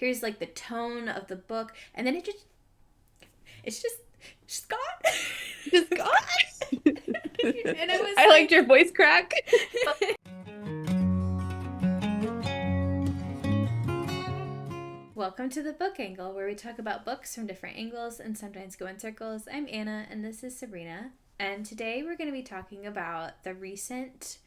here's like the tone of the book, and then it's just gone. Just God. And it was I liked your voice crack. Welcome to the Book Angle, where we talk about books from different angles and sometimes go in circles. I'm Anna, and this is Sabrina. And today we're going to be talking about the recent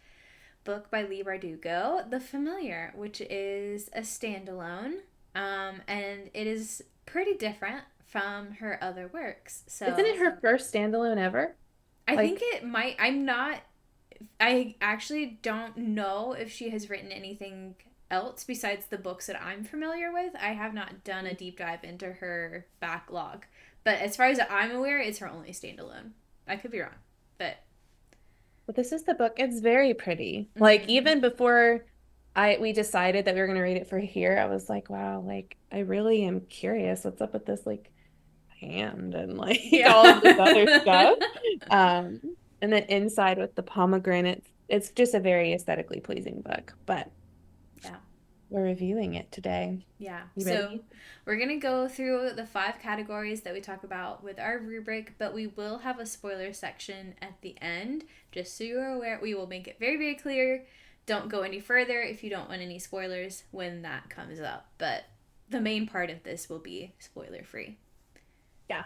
book by Leigh Bardugo, The Familiar, which is a standalone, and it is pretty different from her other works. Isn't So it her first standalone ever? I think Like, it might. I actually don't know if she has written anything else besides the books that I'm familiar with. I have not done a deep dive into her backlog. But as far as I'm aware, it's her only standalone. I could be wrong. But but this is the book. It's very pretty. Like, mm-hmm. even before we decided that we were gonna read it for here, I was like, wow, like I really am curious what's up with this like hand and like Yeah. all of this other stuff. Um, and then inside with the pomegranates, it's just a very aesthetically pleasing book. But Yeah. we're reviewing it today. Yeah. You So ready? we're going to go through the 5 categories that we talk about with our rubric, but we will have a spoiler section at the end. Just so you're aware, we will make it very, very clear. Don't go any further if you don't want any spoilers when that comes up. But the main part of this will be spoiler free. Yeah.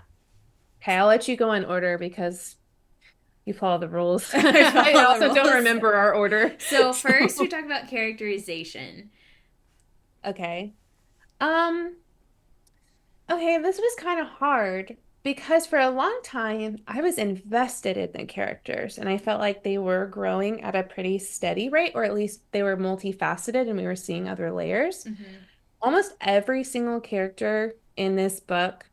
Okay, I'll let you go in order because you follow the rules. I I follow the also don't rules. remember our order. So first we So, talk about characterization. okay. Um, okay, this was kind of hard because for a long time I was invested in the characters and I felt like they were growing at a pretty steady rate, or at least they were multifaceted and we were seeing other layers. Mm-hmm. Almost every single character in this book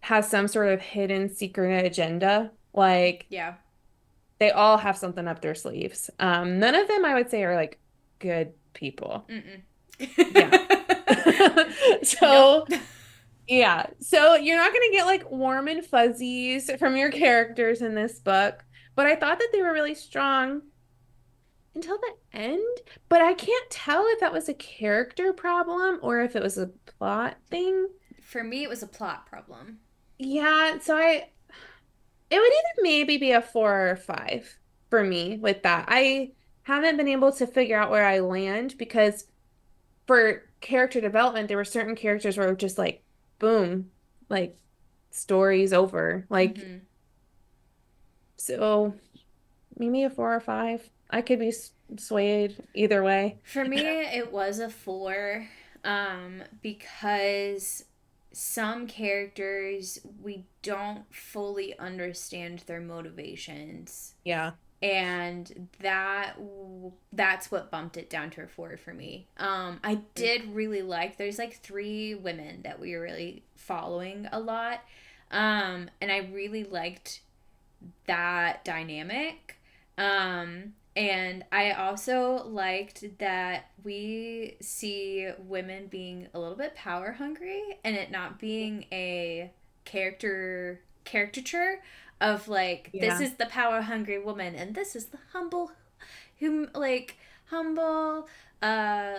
has some sort of hidden secret agenda. Like Yeah. they all have something up their sleeves. None of them I would say are like good people. Mm-mm. Yeah. Nope. So, yeah. So you're not going to get like warm and fuzzies from your characters in this book, but I thought that they were really strong until the end. But I can't tell if that was a character problem or if it was a plot thing. For me, it was a plot problem. Yeah, so it would either maybe be a 4 or 5 for me with that. I haven't been able to figure out where I land because for character development, there were certain characters where it was just like, boom, like story's over. Like, Mm-hmm. so maybe a 4 or 5. I could be swayed either way. For me, it was a 4, because some characters we don't fully understand their motivations, Yeah. and that's what bumped it down to a 4 for me. I did really like, there's like 3 women that we were really following a lot, and I really liked that dynamic. And I also liked that we see women being a little bit power hungry and it not being a caricature of like, this Yeah. is the power hungry woman and this is the humble,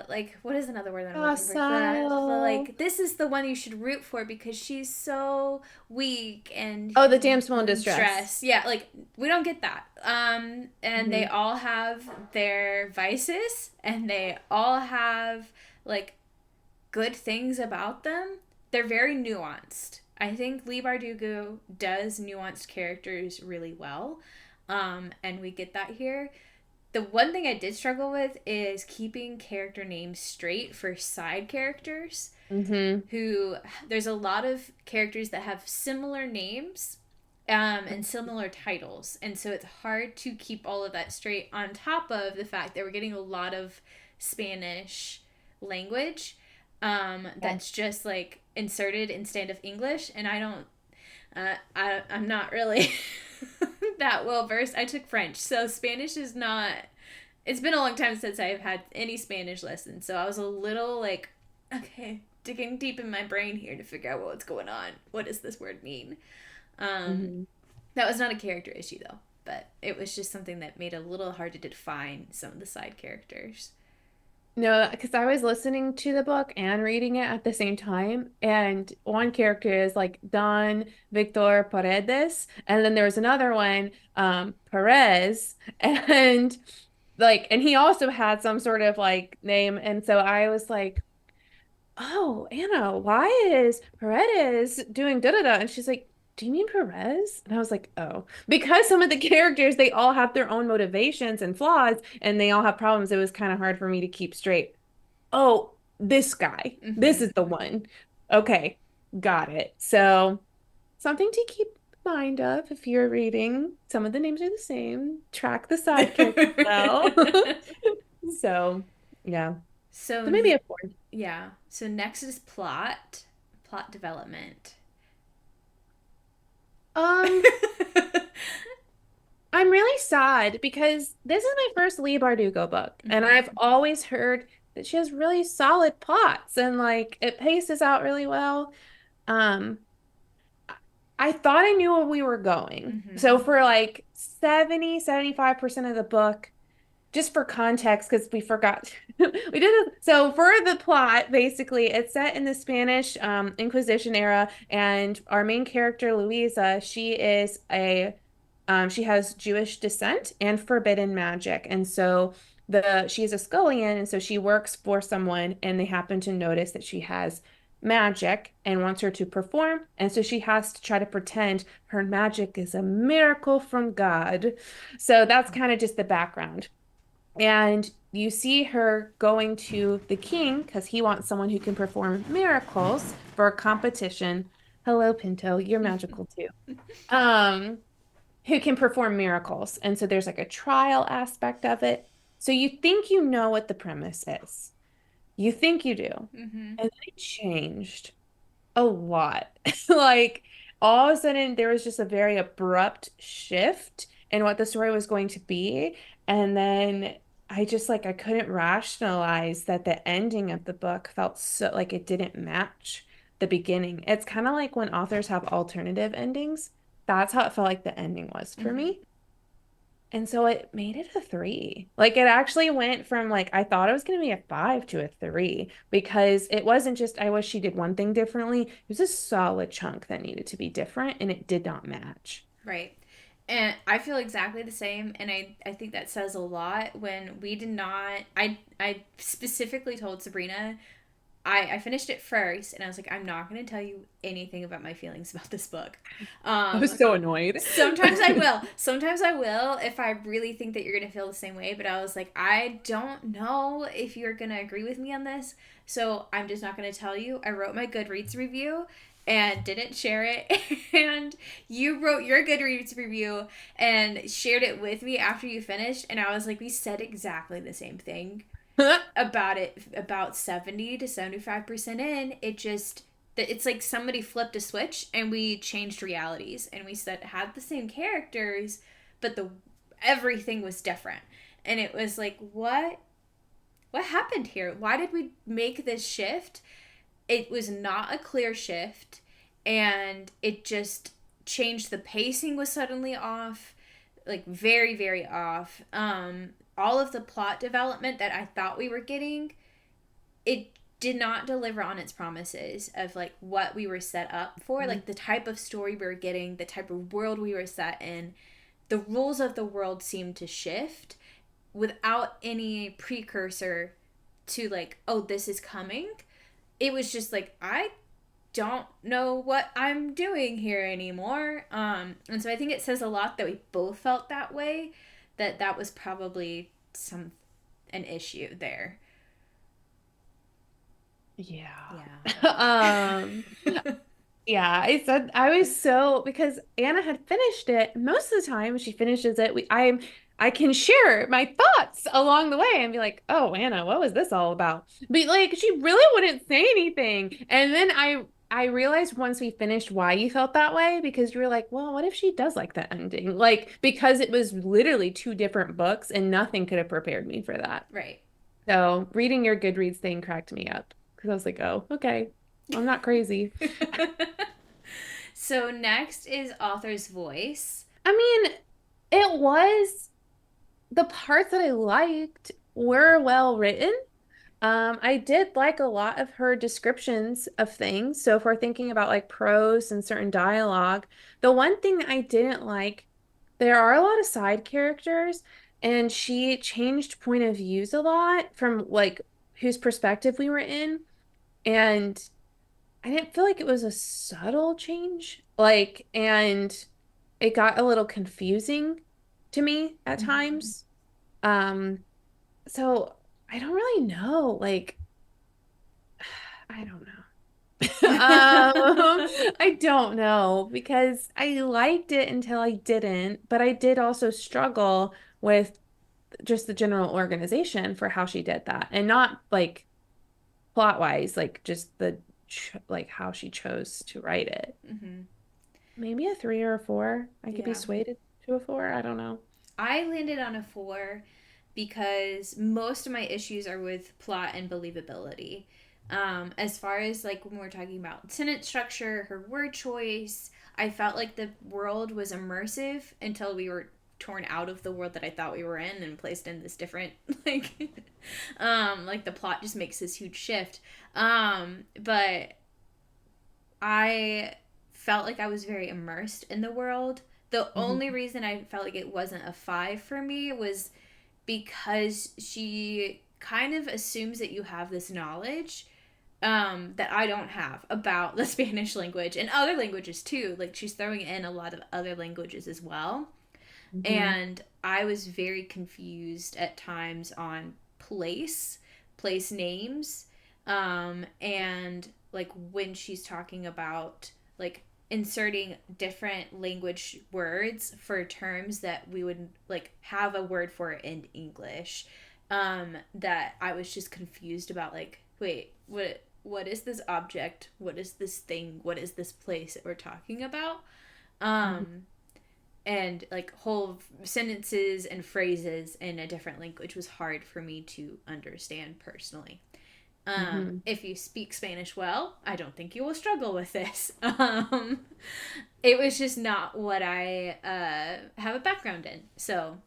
like, what is another word that I'm looking for that? Docile. Like, this is the one you should root for because she's so weak and Oh, the damsel in distress. stress. Yeah, like, we don't get that. And they Hmm. all have their vices and they all have like good things about them. They're very nuanced. I think Leigh Bardugo does nuanced characters really well. And we get that here. The one thing I did struggle with is keeping character names straight for side characters Hmm. who, there's a lot of characters that have similar names, and similar titles, and so it's hard to keep all of that straight, on top of the fact that we're getting a lot of Spanish language, Yeah. that's just like inserted instead of English, and I don't I'm not really that well versed. I took French, so Spanish is not. It's been a long time since I've had any Spanish lessons, so I was a little like, okay, digging deep in my brain here to figure out what's going on. What does this word mean? Um, Hmm. that was not a character issue though, but it was just something that made it a little hard to define some of the side characters. No, because I was listening to the book and reading it at the same time. And one character is like Don Victor Paredes. And then there's another one, Perez. And and he also had some sort of like name. And so I was like, oh, Anna, why is Paredes doing da da da? And she's like, do you mean Perez? And I was like, oh, because some of the characters, they all have their own motivations and flaws, and they all have problems. It was kind of hard for me to keep straight. Oh, this guy. This Hmm. is the one. Okay, got it. So, something to keep in mind of if you're reading. Some of the names are the same. Track the side characters well. So, yeah. So, So maybe a four. yeah. So next is plot development. Um, I'm really sad because this is my first Leigh Bardugo book, and Hmm. I've always heard that she has really solid plots and like it paces out really well. Um, I thought I knew where we were going. Hmm. So for like 75% of the book, just for context, because we forgot, we did it. So for the plot, basically, it's set in the Spanish Inquisition era, and our main character, Luisa, she has Jewish descent and forbidden magic, and so she's a scullion, and so she works for someone, and they happen to notice that she has magic and wants her to perform, and so she has to try to pretend her magic is a miracle from God. So that's kind of just the background. And you see her going to the king because he wants someone who can perform miracles for a competition. Hello, Pinto, you're magical too. Um, who can perform miracles. And so there's like a trial aspect of it. So you think you know what the premise is. You think you do. Hmm. And then it changed a lot. Like all of a sudden there was just a very abrupt shift in what the story was going to be. And then I couldn't rationalize that the ending of the book felt so like it didn't match the beginning. It's kind of like when authors have alternative endings. That's how it felt like the ending was for Hmm. me. And so it made it a three. Like it actually went from like I thought it was going to be a five to a three because it wasn't just I wish she did one thing differently. It was a solid chunk that needed to be different and it did not match. Right. And I feel exactly the same, and I think that says a lot when we did not. I specifically told Sabrina I finished it first, and I was like, I'm not going to tell you anything about my feelings about this book. I Um, was so annoyed. Sometimes I will. Sometimes I will if I really think that you're going to feel the same way. But I was like, I don't know if you're going to agree with me on this. So I'm just not going to tell you. I wrote my Goodreads review and didn't share it. And you wrote your Goodreads review and shared it with me after you finished. And I was like, we said exactly the same thing about it. About 70 to 75% in, it just it's like somebody flipped a switch and we changed realities and we said had the same characters, but the everything was different. And it was like, what happened here? Why did we make this shift? It was not a clear shift, and it just changed. The pacing was suddenly off, like very very off. All of the plot development that I thought we were getting, it did not deliver on its promises of like what we were set up for, like the type of story we were getting, the type of world we were set in. The rules of the world seemed to shift without any precursor to like, oh, this is coming. It was just like, I don't know what I'm doing here anymore. And so I think it says a lot that we both felt that way, that that was probably some an issue there. Yeah. Yeah. Yeah, I said I was so because Anna had finished it. Most of the time she finishes it, I can share my thoughts along the way and be like, "Oh, Anna, what was this all about?" But like she really wouldn't say anything. And then I realized once we finished why you felt that way because you were like, "Well, what if she does like the ending?" Like because it was literally two different books and nothing could have prepared me for that. Right. So, reading your Goodreads thing cracked me up because I was like, "Oh, okay. I'm not crazy." So next is author's voice. I mean, it was the parts that I liked were well written. I did like a lot of her descriptions of things. So if we're thinking about like prose and certain dialogue, the one thing I didn't like, there are a lot of side characters, and she changed point of views a lot from like whose perspective we were in. And I didn't feel like it was a subtle change. Like, and it got a little confusing to me at Mm-hmm. times. Um, so I don't really know. Like, I don't know. I don't know because I liked it until I didn't, but I did also struggle with just the general organization for how she did that, and not like plot wise, like just the like how she chose to write it. Mm-hmm. Maybe a 3 or a 4. I could be Yeah. swayed to a 4. I don't know. I landed on a 4 because most of my issues are with plot and believability. As far as like when we're talking about sentence structure, her word choice, I felt like the world was immersive until we were torn out of the world that I thought we were in and placed in this different like the plot just makes this huge shift. But I felt like I was very immersed in the world. The only Mhm. reason I felt like it wasn't a 5 for me was because she kind of assumes that you have this knowledge that I don't have about the Spanish language and other languages too. Like she's throwing in a lot of other languages as well. Mhm. And I was very confused at times on place names, and like when she's talking about like inserting different language words for terms that we would like have a word for in English, that I was just confused about like wait what is this object, what is this thing, what is this place that we're talking about, Mhm. and like whole sentences and phrases in a different language was hard for me to understand personally. Mhm. If you speak Spanish well, I don't think you will struggle with this. It was just not what I have a background in, so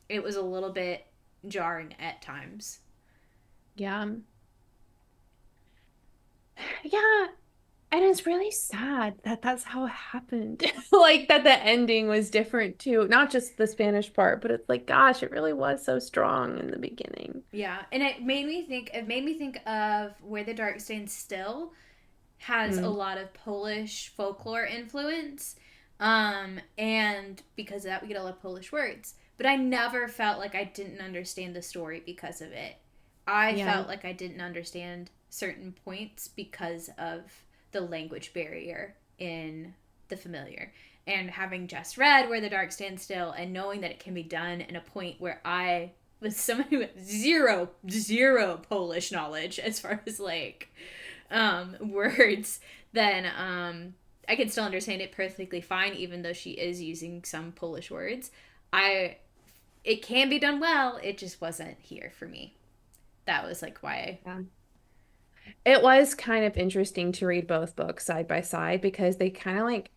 it was a little bit jarring at times. Yeah. Yeah. And it's really sad that that's how it happened. Like that the ending was different too. Not just the Spanish part, but it's like, gosh, it really was so strong in the beginning. Yeah, and it made me think of Where the Dark Stands Still has a Mm. lot of Polish folklore influence. And because of that, we get a lot of Polish words. But I never felt like I didn't understand the story because of it. I Yeah. felt like I didn't understand certain points because of the language barrier in the familiar. And having just read Where the Dark Stands Still and knowing that it can be done in a point where I was someone who had zero Polish knowledge as far as like words, then I can still understand it perfectly fine, even though she is using some Polish words. I It can be done well. It just wasn't here for me. That was like why. Yeah. It was kind of interesting to read both books side by side because they kind of like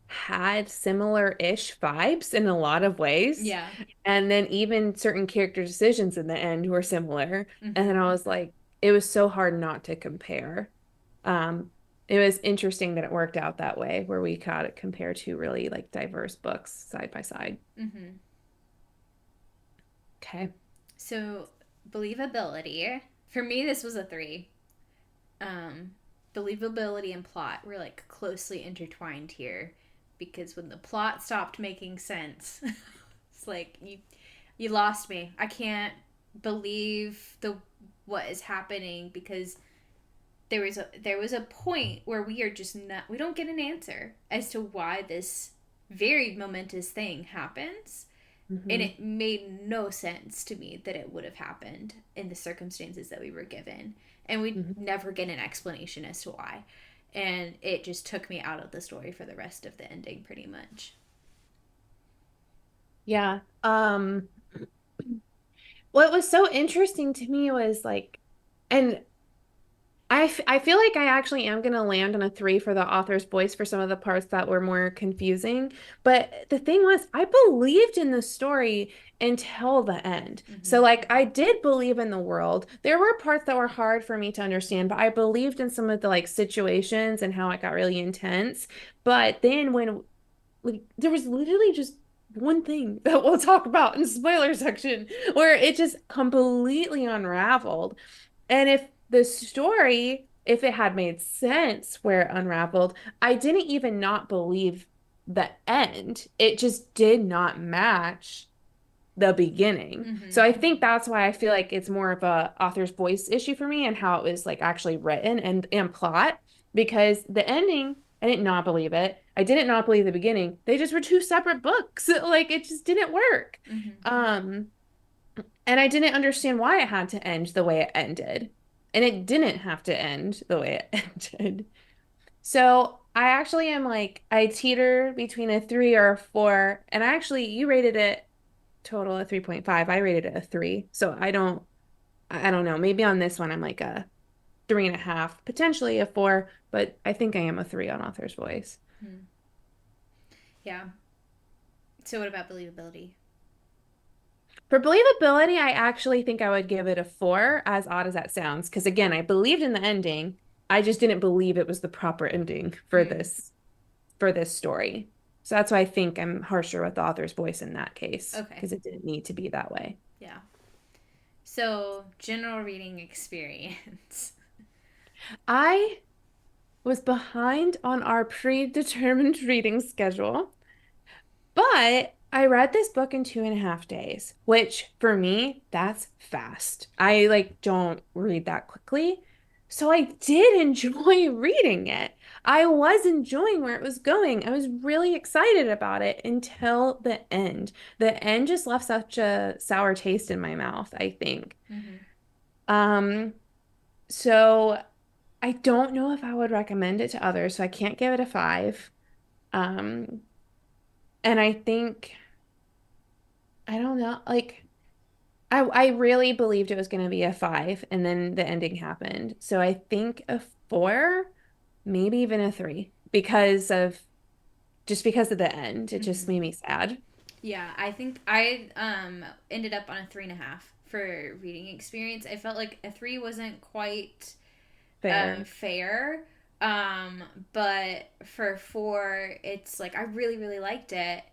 had similar-ish vibes in a lot of ways. Yeah. And then even certain character decisions in the end were similar. And then Mm-hmm. I was like, it was so hard not to compare. Um, it was interesting that it worked out that way, where we got it compared to really like diverse books side by side. Mm-hmm. Okay. So believability for me, this was a 3. Um, Believability and plot were like closely intertwined here, because when the plot stopped making sense, it's like you lost me. I can't believe the what is happening because there was a point where we are just not we don't get an answer as to why this very momentous thing happens, and Hmm. it made no sense to me that it would have happened in the circumstances that we were given, and we Hmm. never get an explanation as to why, and it just took me out of the story for the rest of the ending pretty much. Yeah. What was so interesting to me was like, and I feel like I actually am going to land on a 3 for the author's voice for some of the parts that were more confusing. But the thing was, I believed in the story until the end. So, Mm-hmm. like, I did believe in the world. There were parts that were hard for me to understand, but I believed in some of the like situations and how it got really intense. But then when like there was literally just one thing that we'll talk about in the spoiler section where it just completely unraveled. And if the story, if it had made sense where it unraveled, I didn't even not believe the end. It just did not match the beginning. So Mm-hmm. I think that's why I feel like it's more of a author's voice issue for me and how it was like actually written and plot because the ending, I did not believe it. I didn't not believe the beginning. They just were two separate books. Like it just didn't work. Mm-hmm. Um and I didn't understand why it had to end the way it ended. And it didn't have to end the way it ended. So I actually am like, I teeter between a 3 or a 4. And I actually, you rated it total of 3.5. I rated it a 3. So I don't know. Maybe on this one, I'm like a 3.5, potentially a 4, but I think I am a 3 on author's voice. Mm-hmm. Yeah. So what about believability? For believability, I actually think I would give it a 4, as odd as that sounds. Because again, I believed in the ending. I just didn't believe it was the proper ending Mm. for this story. So that's why I think I'm harsher with the author's voice in that case, Okay. because it didn't need to be that way. Yeah. So general reading experience. I was behind on our predetermined reading schedule. But I read this book in 2.5 days, which for me, that's fast. I like don't read that quickly. So I did enjoy reading it. I was enjoying where it was going. I was really excited about it until the end. The end just left such a sour taste in my mouth, I think. Mm-hmm. Um, so I don't know if I would recommend it to others, so I can't give it a 5. Um, and I think I don't know. Like I really believed it was going to be a 5 and then the ending happened. So I think a 4, maybe even a 3 because of the end. It just Mm-hmm. made me sad. Yeah, I think I ended up on a 3.5 for reading experience. I felt like a 3 wasn't quite Fair. fair. Um, but for 4, it's like I really, really liked it.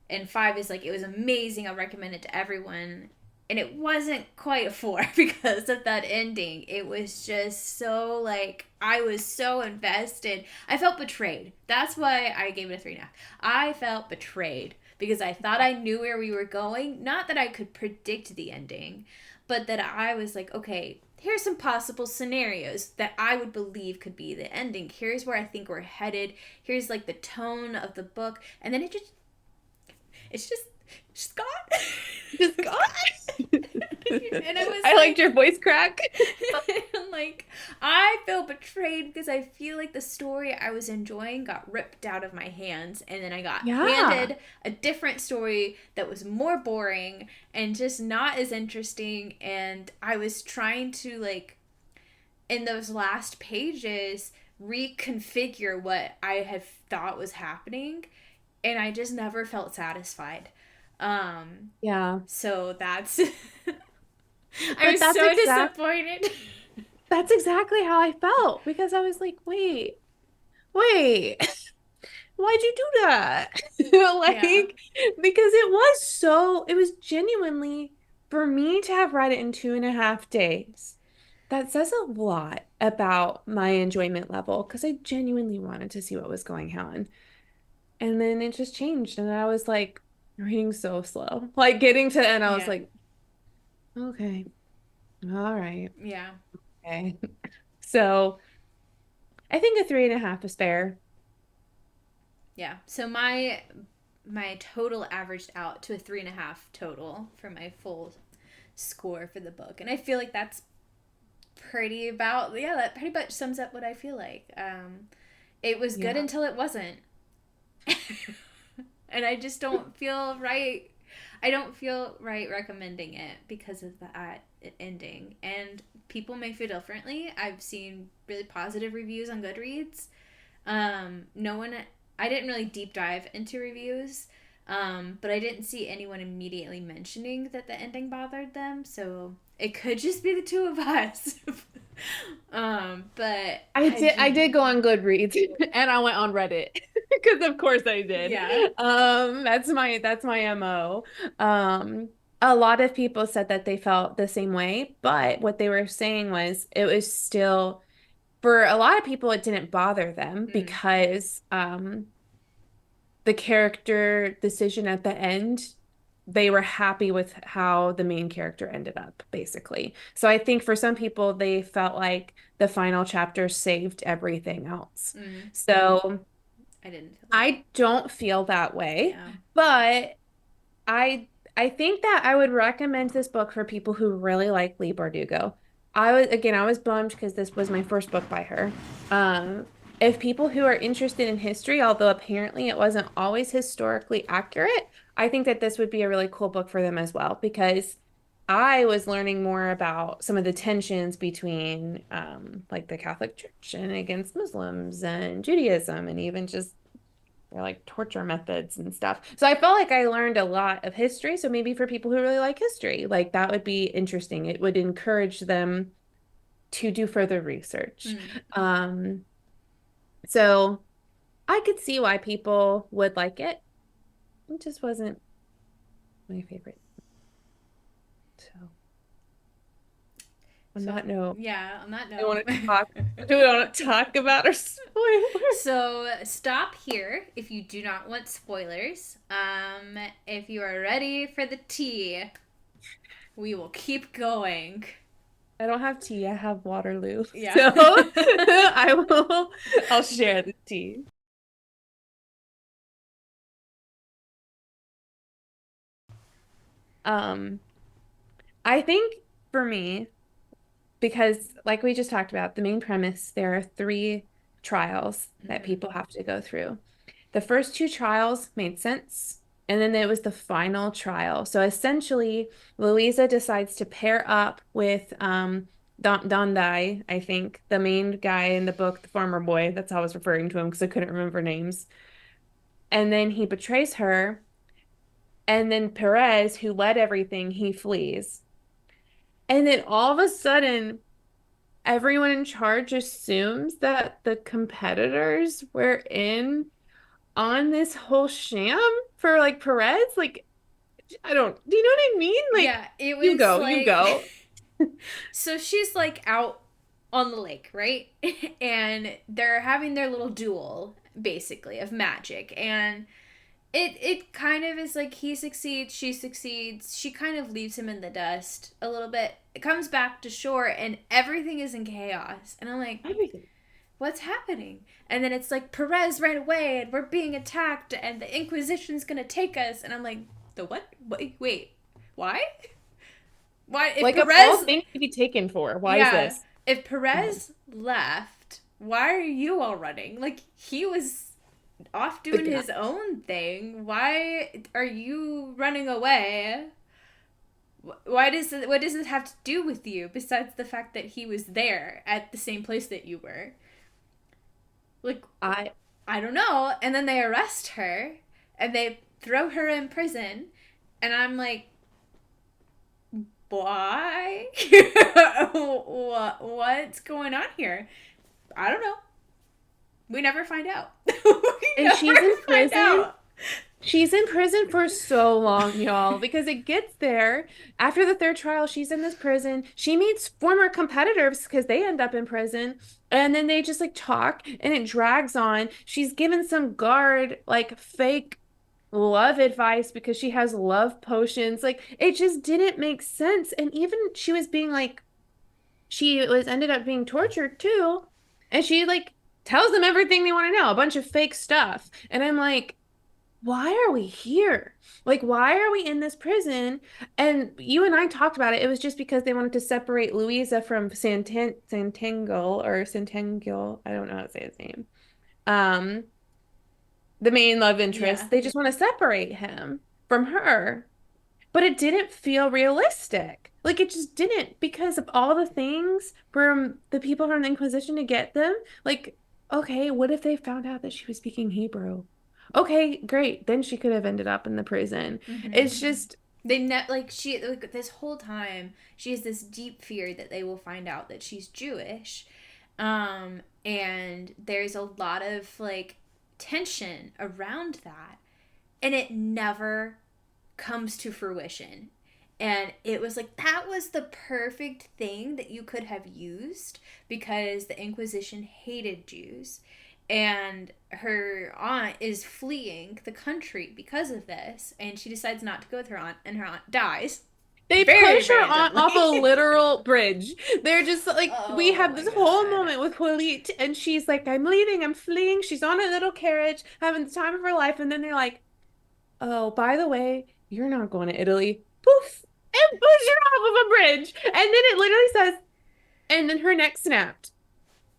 And 5 is like it was amazing. I recommend it to everyone. And it wasn't quite a 4 because of that ending. It was just so like I was so invested. I felt betrayed. That's why I gave it a 3.5. I felt betrayed because I thought I knew where we were going. Not that I could predict the ending, but that I was like, okay, here's some possible scenarios that I would believe could be the ending. Here's where I think we're headed. Here's like the tone of the book. And then it's just gone. Just It's God. gone. And it was I liked your like, voice crack. like I feel betrayed because I feel like the story I was enjoying got ripped out of my hands, and then I got Yeah. handed a different story that was more boring and just not as interesting. And I was trying to like in those last pages reconfigure what I had thought was happening, and I just never felt satisfied. Um, Yeah. so that's I But was so disappointed. that's exactly how I felt because I was like, wait. Why'd you do that? Like, Yeah. because it was genuinely for me to have read it in 2.5 days. That says a lot about my enjoyment level because I genuinely wanted to see what was going on. And then it just changed, and I was like reading so slow. Like getting to the end, I was Yeah. like, okay, all right, Yeah. okay. So I think a 3.5 is fair. Yeah. So my total averaged out to a 3.5 total for my full score for the book, and I feel like that's pretty about yeah that pretty much sums up what I feel like. It was good Yeah. until it wasn't, and I just don't feel right. I don't feel right recommending it because of that ending. And people may feel differently. I've seen really positive reviews on Goodreads. No one, I didn't really deep dive into reviews, but I didn't see anyone immediately mentioning that the ending bothered them. So it could just be the two of us. But I did go on Goodreads and I went on Reddit because of course I did. yeah. That's my MO. A lot of people said that they felt the same way, but what they were saying was it was still for a lot of people it didn't bother them Mm, because the character decision at the end, they were happy with how the main character ended up, basically. So I think for some people, they felt like the final chapter saved everything else. mm. So I didn't feel that. I don't feel that way, Yeah. but I think that I would recommend this book for people who really like Leigh Bardugo. I was bummed because this was my first book by her. If people who are interested in history, although apparently it wasn't always historically accurate, I think that this would be a really cool book for them as well because I was learning more about some of the tensions between like the Catholic Church and against Muslims and Judaism and even just or like torture methods and stuff. So I felt like I learned a lot of history. So maybe for people who really like history, like that would be interesting. It would encourage them to do further research. Mm. Um, so I could see why people would like it. It just wasn't my favorite. So on So that note, yeah, on that I note. want to talk. Do we want to talk about our spoilers? So stop here if you do not want spoilers. If you are ready for the tea, we will keep going. I don't have tea. I have Waterloo. Yeah. So I'll share the tea. Um, I think for me, because like we just talked about, the main premise, there are three trials that Mm-hmm. people have to go through. The first two trials made sense, and then it was the final trial. So essentially, Louisa decides to pair up with Dondai, I think, the main guy in the book, the farmer boy. That's how I was referring to him because I couldn't remember names. And then he betrays her, and then Perez, who led everything, he flees. And then all of a sudden, everyone in charge assumes that the competitors were in on this whole sham for like Perez. Like, I don't, do you know what I mean? Like, Yeah, it you was go, you like go. so she's like out on the lake, right? And they're having their little duel basically of magic and it kind of is like he succeeds, she succeeds, she kind of leaves him in the dust a little bit. It comes back to shore and everything is in chaos. And I'm like, Everything. what's happening? And then it's like Perez ran away and we're being attacked and the Inquisition's gonna take us. And I'm like, the what? Wait, why? Why if Like, of all Perez things to be taken for, why is yeah, this? if No. Perez left, why are you all running? Like he was off The doing guy. his own thing. Why are you running away? What does this have to do with you besides the fact that he was there at the same place that you were? Like I, I don't know. And then they arrest her and they throw her in prison and I'm like, why? What's going on here? I don't know. We never find out. We and she's never in find prison. out. She's in prison for so long, y'all, because it gets there. After the third trial, she's in this prison. She meets former competitors because they end up in prison. And then they just like talk and it drags on. She's given some guard like fake love advice because she has love potions. Like it just didn't make sense. And even she was being like, she was ended up being tortured too. And she like tells them everything they want to know, a bunch of fake stuff. And I'm like, why are we here? Like, why are we in this prison? And you and I talked about it. It was just because they wanted to separate Louisa from Santangle or Santangel. I don't know how to say his name. Um, the main love Yeah. interest. They just want to separate him from her. but it didn't feel realistic. Like it just didn't because of all the things from the people from the Inquisition to get them. Like, okay, what if they found out that she was speaking Hebrew? Okay, great. Then she could have ended up in the prison. Mm-hmm. It's just, Like she like this whole time she has this deep fear that they will find out that she's Jewish, and there's a lot of like tension around that, and it never comes to fruition. And it was like that was the perfect thing that you could have used because the Inquisition hated Jews. And her aunt is fleeing the country because of this. And she decides not to go with her aunt, and her aunt dies. they Very push her randomly. off a literal bridge. They're just like, we Oh have my this whole god. moment with Juliet, and she's like, I'm leaving, I'm fleeing. She's on a little carriage, having the time of her life. And then they're like, oh, by the way, you're not going to Italy. Poof, and push her off of a bridge. And then it literally says, and then her neck snapped.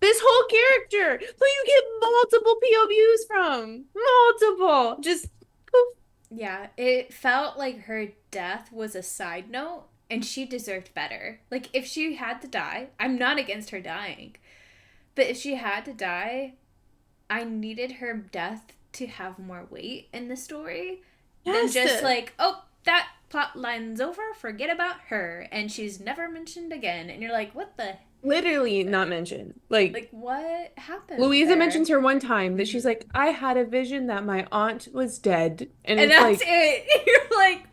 This whole character, so you get multiple POVs from multiple, just poof. Yeah, it felt like her death was a side note and she deserved better. Like, if she had to die, I'm not against her dying, but if she had to die, I needed her death to have more weight in the story than Yes, just like, oh, that plot line's over, forget about her, and she's never mentioned again. And you're like, what the? literally not mentioned. Like Like, what happened Louisa there? mentions her one time that she's Mm-hmm. like, I had a vision that my aunt was dead. And And it's that's like, it. You're like,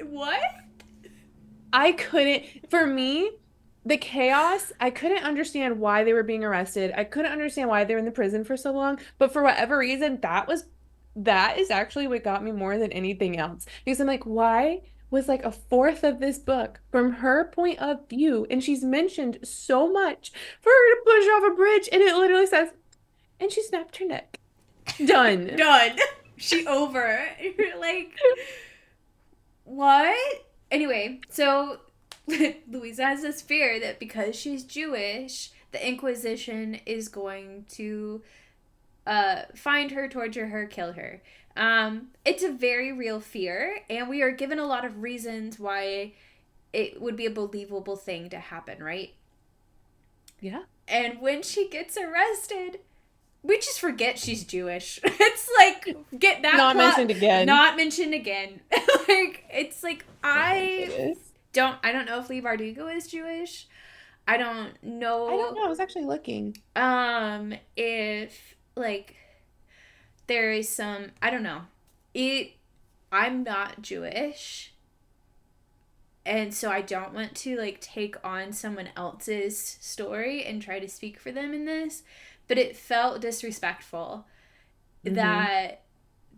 what? I couldn't, for me, the chaos, I couldn't understand why they were being arrested. I couldn't understand why they were in the prison for so long. But for whatever reason, that is actually what got me more than anything else. Because I'm like, why was like a fourth of this book from her point of view? And she's mentioned so much for her to push off a bridge. And it literally says, and she snapped her neck. Done. Done. She over. You're like, what? Anyway, so Louisa has this fear that because she's Jewish, the Inquisition is going to find her, torture her, kill her. It's a very real fear, and we are given a lot of reasons why it would be a believable thing to happen, right? Yeah. And when she gets arrested, we just forget she's Jewish. It's like get that Not plot mentioned again. not mentioned again. Like it's like Oh my goodness. I don't know if Leigh Bardugo is Jewish. I don't I don't know know. I was actually looking. if like there is some I don't know. It I'm not Jewish, and so I don't want to like take on someone else's story and try to speak for them in this, but it felt disrespectful Hmm. that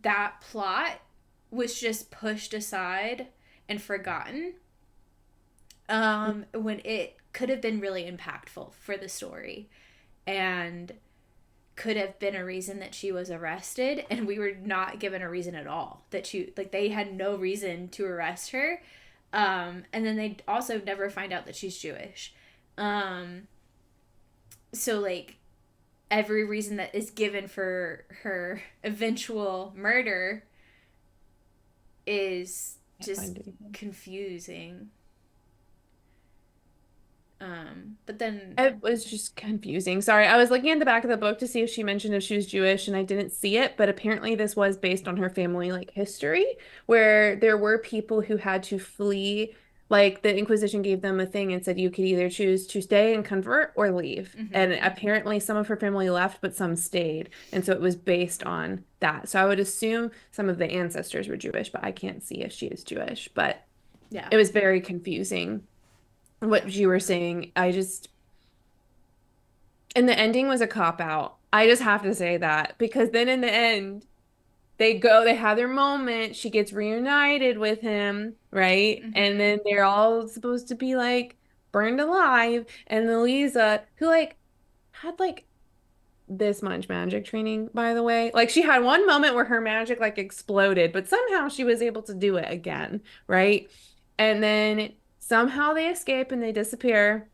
that plot was just pushed aside and forgotten, when it could have been really impactful for the story and could have been a reason that she was arrested, and we were not given a reason at all that she like they had no reason to arrest her, and then they also never find out that she's Jewish, um so like every reason that is given for her eventual murder is Can't just find anything. confusing. But then It was just confusing. Sorry, I was looking at the back of the book to see if she mentioned if she was Jewish, and I didn't see it, but apparently this was based on her family like history, where there were people who had to flee. Like the Inquisition gave them a thing and said you could either choose to stay and convert or leave. And mm-hmm. apparently some of her family left, but some stayed. And so it was based on that. So I would assume some of the ancestors were Jewish, but I can't see if she is Jewish. But Yeah, it was very confusing yeah, what you were saying. I just and the ending was a cop out. I just have to say that because then in the end, they have their moment. She gets reunited with him, right? And mm-hmm. then they're all supposed to be like burned alive. And Louisa, who like had like this much magic training, by the way, like she had one moment where her magic like exploded, but somehow she was able to do it again, right? And then somehow they escape and they disappear.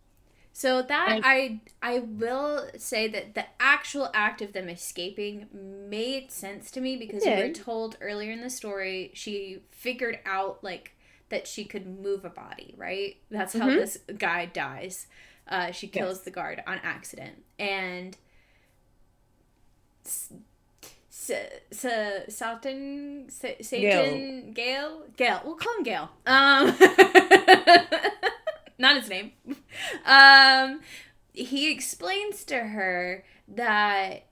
So that And I will say that the actual act of them escaping made sense to me it because we were did. told earlier in the story she figured out like that she could move a body, right? That's how Mm-hmm. this guy dies. She kills Yes. the guard on accident. And Gil. Satan Gale, we'll call him Gale. Not his name. Um, he explains to her that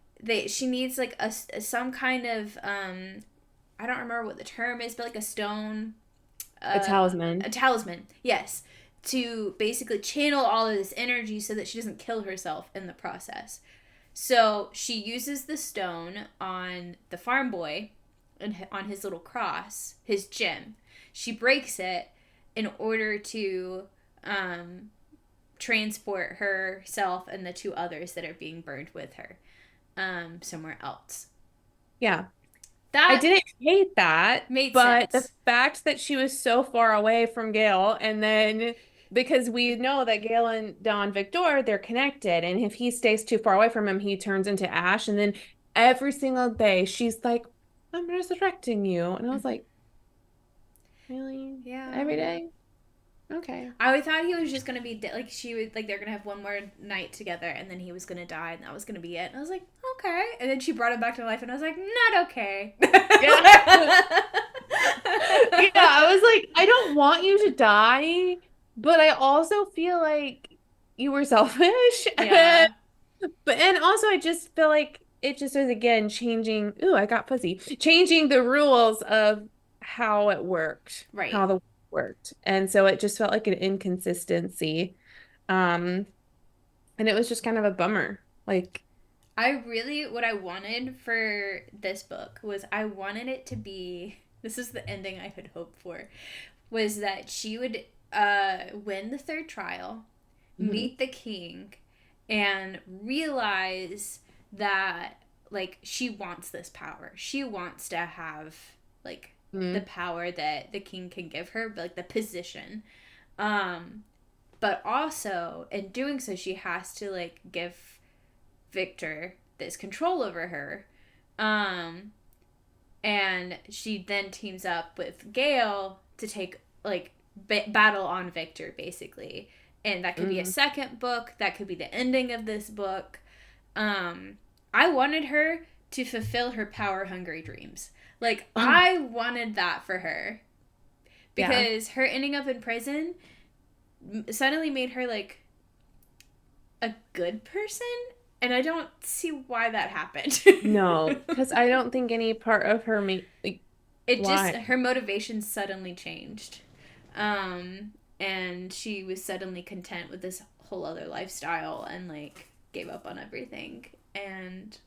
she needs like some kind of I don't remember what the term is, but like a stone, A a talisman. talisman. Yes, to basically channel all of this energy so that she doesn't kill herself in the process. So she uses the stone on the farm boy and on his little cross, his gem. She breaks it in order to um, transport herself and the two others that are being burned with her somewhere else. Yeah. I That didn't hate that, made but the sense. fact that she was so far away from Gale, and then because we know that Gale and Don Victor, they're connected, and if he stays too far away from him, he turns into ash. And then every single day, she's like, "I'm resurrecting you," and I was like, "Really? Yeah. Every day? Okay." I thought he was just gonna be like she was like they're gonna have one more night together and then he was gonna die and that was gonna be it. And I was like, okay. And then she brought him back to life and I was like, not okay. Yeah. Yeah, I was like, I don't want you to die, but I also feel like you were selfish. Yeah. But and also I just feel like it just was again changing. Ooh, I got fuzzy. Changing the rules of how it worked, Right. how the worked. And so it just felt like an inconsistency. Um, and it was just kind of a bummer. Like, What I wanted for this book was I wanted it to be, this is the ending I had hoped for, was that she would win the third trial, mhm, meet the king, and realize that like she wants this power. She wants to have like the mhm, power that the king can give her, but like the position. Um, but also in doing so, she has to like give Victor this control over her. Um, and she then teams up with Gale to take like battle on Victor basically. And that could be a mhm. second book, that could be the ending of this book. um I wanted her to fulfill her power hungry dreams. Like Oh, I wanted that for her yeah. because her ending up in prison suddenly made her like a good person, and I don't see why that happened. No, because I don't think any part of her made like It just why. her motivation suddenly changed. And she was suddenly content with this whole other lifestyle and like gave up on everything. And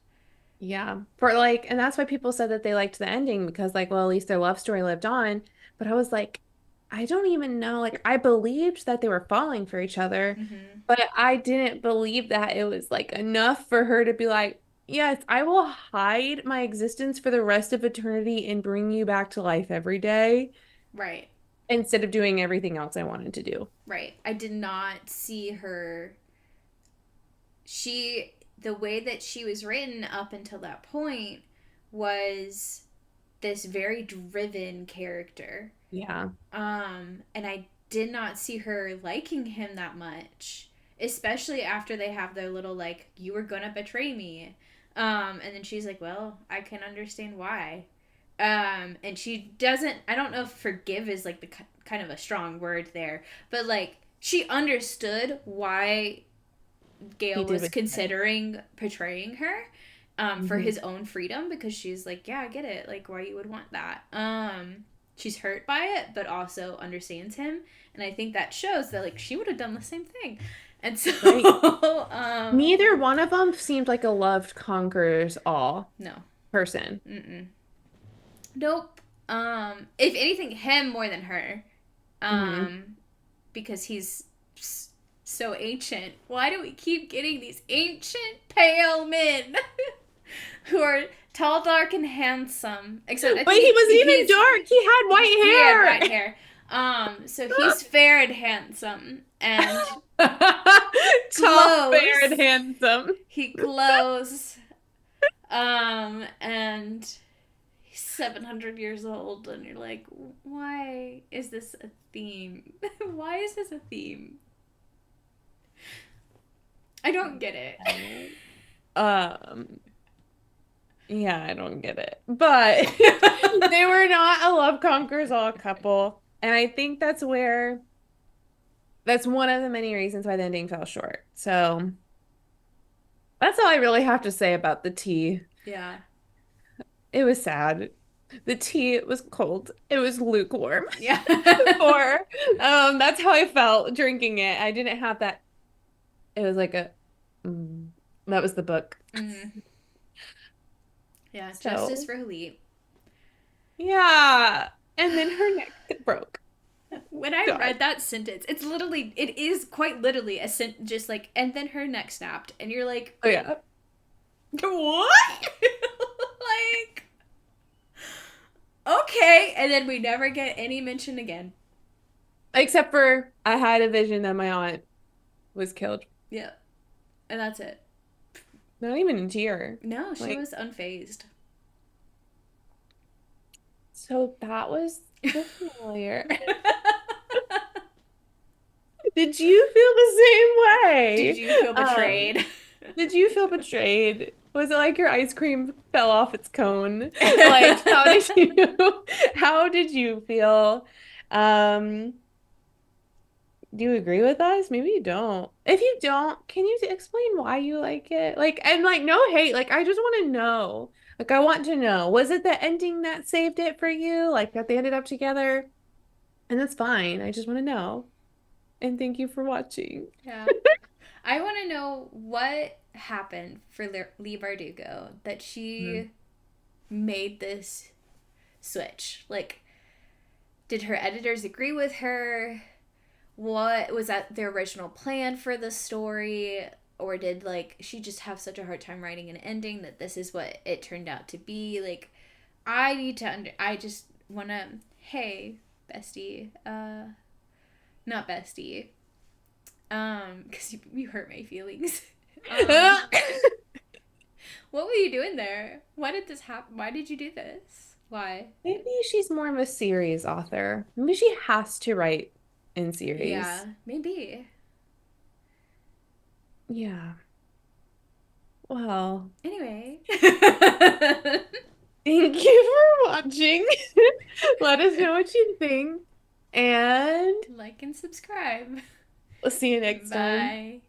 Yeah. For like, and that's why people said that they liked the ending because, like, well, at least their love story lived on. But I was like, I don't even know. Like, I believed that they were falling for each other, mm-hmm. but I didn't believe that it was like enough for her to be like, yes, I will hide my existence for the rest of eternity and bring you back to life every day Right, instead of doing everything else I wanted to do. right. I did not see her. She, the way that she was written up until that point was this very driven character. Yeah. And I did not see her liking him that much, especially after they have their little like, "You were gonna betray me," and then she's like, "Well, I can understand why." And she doesn't. I don't know if forgive is like the kind of a strong word there, but like she understood why He Gail did was what he did. considering portraying her. For Hmm. his own freedom, because she's like, yeah, I get it, like why you would want that. She's hurt by it but also understands him, and I think that shows that like she would have done the same thing. And so Right. um Neither one of them seemed like a loved conquers all no. person. Mm-mm. Nope. If anything, him more than her. Hmm. um because he's so ancient. Why do we keep getting these ancient pale men who are tall, dark, and handsome? Except I But think he wasn't even he's dark. He had he had white white hair. So he's fair and handsome and hair. Tall, fair, and glows. handsome. He glows. And 700 years old, and you're like, why is this a theme? Why is this a theme? I don't get it. Um, yeah, I don't get it. But they were not a love conquers all couple. And I think that's one of the many reasons why the ending fell short. So that's all I really have to say about the tea. Yeah. It was sad. The tea was cold. It was lukewarm. Yeah. Or that's how I felt drinking it. I didn't have that. It was like a mm, that was the book. Mm. Yeah, justice So for Halit. yeah. And then her neck broke. When I God. read that sentence, it is quite literally a just like, and then her neck snapped, and you're like, Oh yeah. what? Like, okay, and then we never get any mention again. Except for I had a vision that my aunt was killed. Yeah, and that's it. Not even a tear. No, she Like, was unfazed. so that was the familiar. Did you feel the same Did way? you feel betrayed? Did you feel betrayed? Was it like your ice cream fell off its cone? Like, how did you feel? Um, do you agree with us? Maybe you don't. If you don't, can you explain why you like it? Like, and like, no hate. Like, I just want to know. Like, I want to know. Was it the ending that saved it for you? Like, that they ended up together? And that's fine. I just want to know. And thank you for watching. Yeah. I want to know what happened for Leigh Bardugo that she made this switch. Like, did her editors agree with her? What was that the original plan for the story? Or did, like, she just have such a hard time writing an ending that this is what it turned out to be? Like, I need to I just want to, hey, bestie, not bestie, because you hurt my feelings. um, what were you doing there? Why did this happen? Why did you do this? Why? Maybe she's more of a series author. Maybe she has to write in series. Yeah, maybe. Yeah. Well, Anyway. thank you for watching. Let us know what you think. And Like and subscribe. we'll see you next time. Bye.